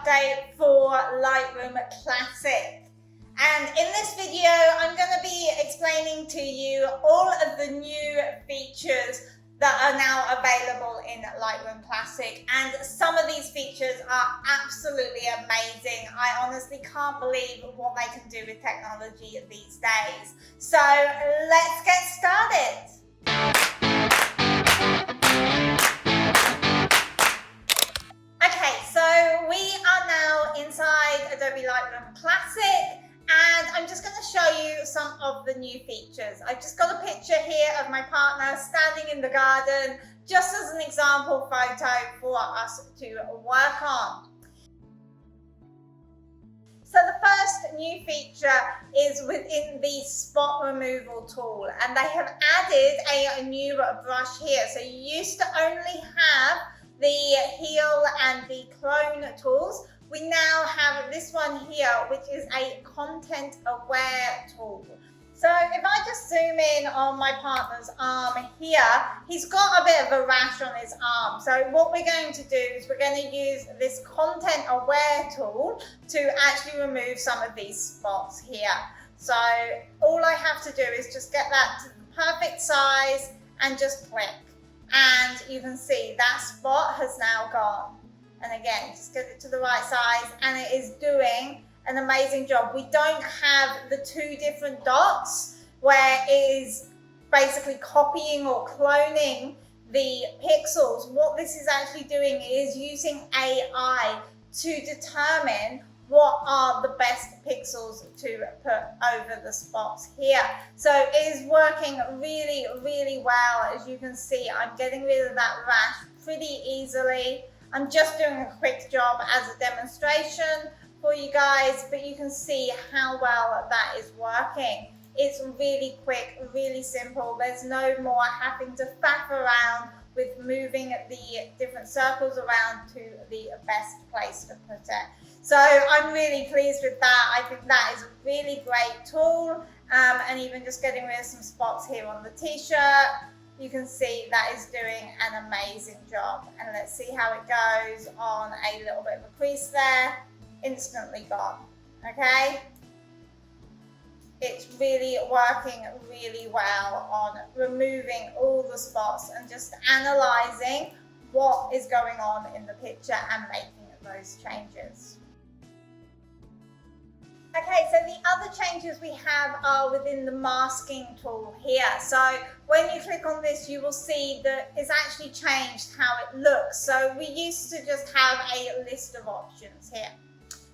update for Lightroom Classic. And in this video, I'm going to be explaining to you all of the new features that are now available in Lightroom Classic. And some of these features are absolutely amazing. I honestly can't believe what they can do with technology these days. So let's get started. Okay, so we are now inside Adobe Lightroom Classic, and I'm just going to show you some of the new features. I've just got a picture here of my partner standing in the garden, just as an example photo for us to work on. So the first new feature is within the spot removal tool, and they have added a new brush here. So you used to only have the heal and the clone tools. We now have this one here, which is a content aware tool. So if I just zoom in on my partner's arm here, he's got a bit of a rash on his arm. So what we're going to do is we're going to use this content aware tool to actually remove some of these spots here. So all I have to do is just get that to the perfect size and just click. And you can see that spot has now gone. And again, just get it to the right size, and it is doing an amazing job. We don't have the two different dots where it is basically copying or cloning the pixels. What this is actually doing is using AI to determine what are the best pixels to put over the spots here. So it is working really, really well. As you can see, I'm getting rid of that rash pretty easily. I'm just doing a quick job as a demonstration for you guys, but you can see how well that is working. It's really quick, really simple. There's no more having to faff around with moving the different circles around to the best place to put it. So I'm really pleased with that. I think that is a really great tool. And even just getting rid of some spots here on the t-shirt, you can see that is doing an amazing job. And let's see how it goes on a little bit of a crease there. Instantly gone. Okay? It's really working really well on removing all the spots and just analyzing what is going on in the picture and making those changes. Okay, so the other changes we have are within the masking tool here. So when you click on this, you will see that it's actually changed how it looks. So we used to just have a list of options here.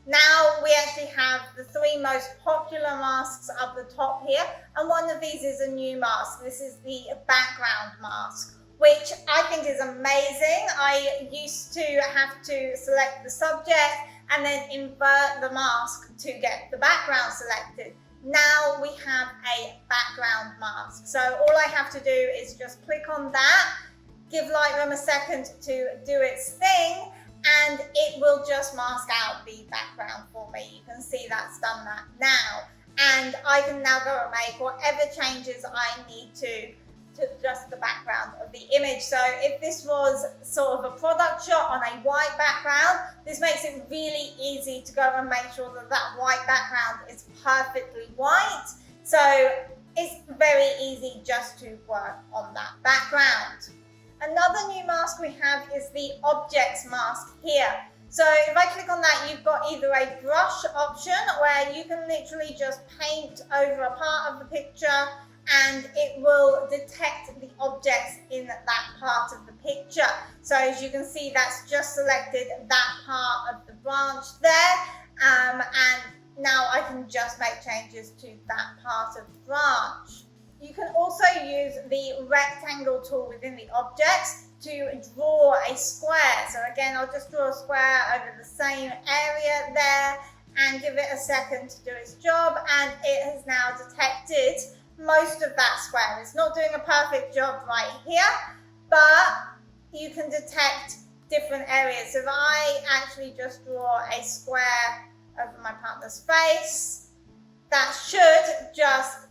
Now we actually have the three most popular masks up the top here, and one of these is a new mask. This is the background mask, which I think is amazing. I used to have to select the subject and then invert the mask to get the background selected. Now we have a background mask. So all I have to do is just click on that, give Lightroom a second to do its thing, and it will just mask out the background for me. You can see that's done that now. And I can now go and make whatever changes I need to adjust the background of the image. So if this was sort of a product shot on a white background, this makes it really easy to go and make sure that that white background is perfectly white. So it's very easy just to work on that background. Another new mask we have is the objects mask here. So if I click on that, you've got either a brush option where you can literally just paint over a part of the picture and it will detect the objects in that part of the picture. So as you can see, that's just selected that part of the branch there. And now I can just make changes to that part of the branch. You can also use the rectangle tool within the objects to draw a square. So again, I'll just draw a square over the same area there and give it a second to do its job, and it has now detected most of that square. It's not doing a perfect job right here, but you can detect different areas. So if I actually just draw a square over my partner's face, that should just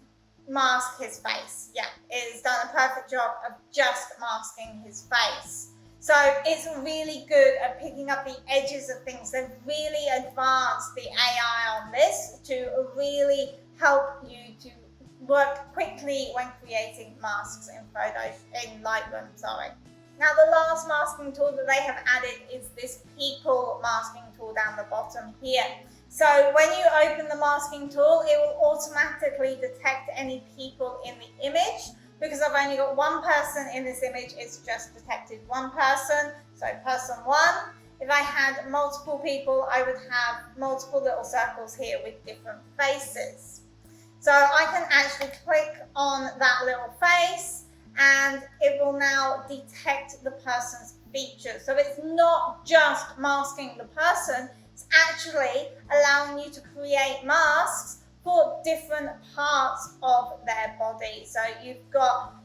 mask his face. Yeah, it has done a perfect job of just masking his face. So it's really good at picking up the edges of things. They've really advanced the AI on this to really help you to work quickly when creating masks in Lightroom, sorry. Now the last masking tool that they have added is this people masking tool down the bottom here. So when you open the masking tool, it will automatically detect any people in the image. Because I've only got one person in this image, it's just detected one person, so person one. If I had multiple people, I would have multiple little circles here with different faces. So I can actually click on that little face and it will now detect the person's features. So it's not just masking the person, it's actually allowing you to create masks for different parts of their body. So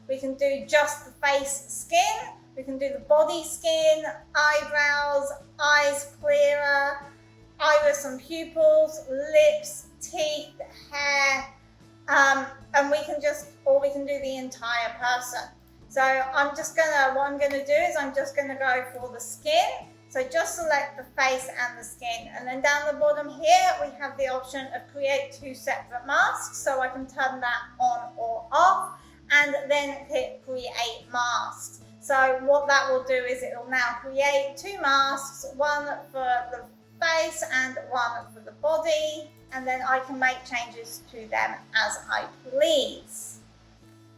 we can do just the face skin, we can do the body skin, eyebrows, eyes clearer, iris and pupils, lips, teeth, hair, and we can do the entire person. So what I'm gonna do is I'm just gonna go for the skin. So just select the face and the skin, and then down the bottom here we have the option of create 2 separate masks, so I can turn that on or off and then hit create masks. So what that will do is it will now create 2 masks, one for the face and one for the body, and then I can make changes to them as I please.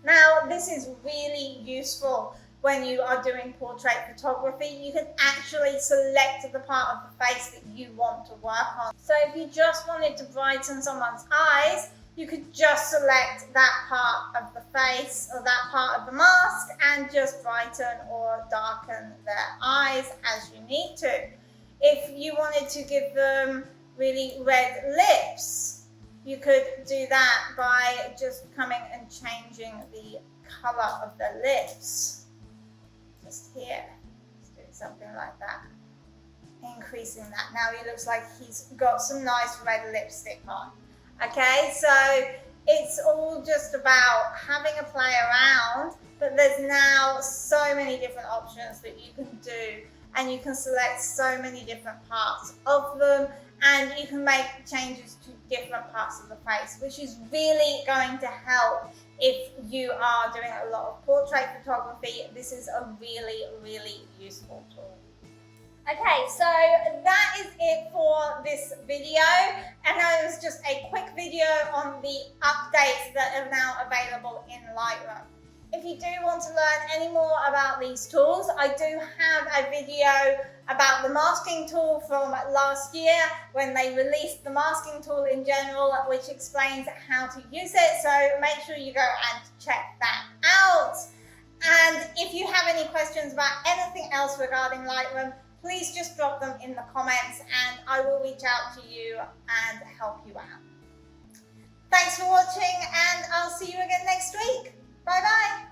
Now this is really useful when you are doing portrait photography. You can actually select the part of the face that you want to work on. So if you just wanted to brighten someone's eyes, you could just select that part of the face or that part of the mask and just brighten or darken their eyes as you need to. If you wanted to give them really red lips, you could do that by just coming and changing the color of the lips. Just here, just doing something like that, increasing that. Now he looks like he's got some nice red lipstick on. Okay, so it's all just about having a play around, but there's now so many different options that you can do, and you can select so many different parts of them, and you can make changes to different parts of the face, which is really going to help if you are doing a lot of portrait photography. This is a really, really useful tool. Okay, so that is it for this video, and that was just a quick video on the updates that are now available in Lightroom. If you do want to learn any more about these tools, I do have a video about the masking tool from last year when they released the masking tool in general, which explains how to use it. So make sure you go and check that out. And if you have any questions about anything else regarding Lightroom, please just drop them in the comments and I will reach out to you and help you out. Thanks for watching, and I'll see you again next week. Bye bye.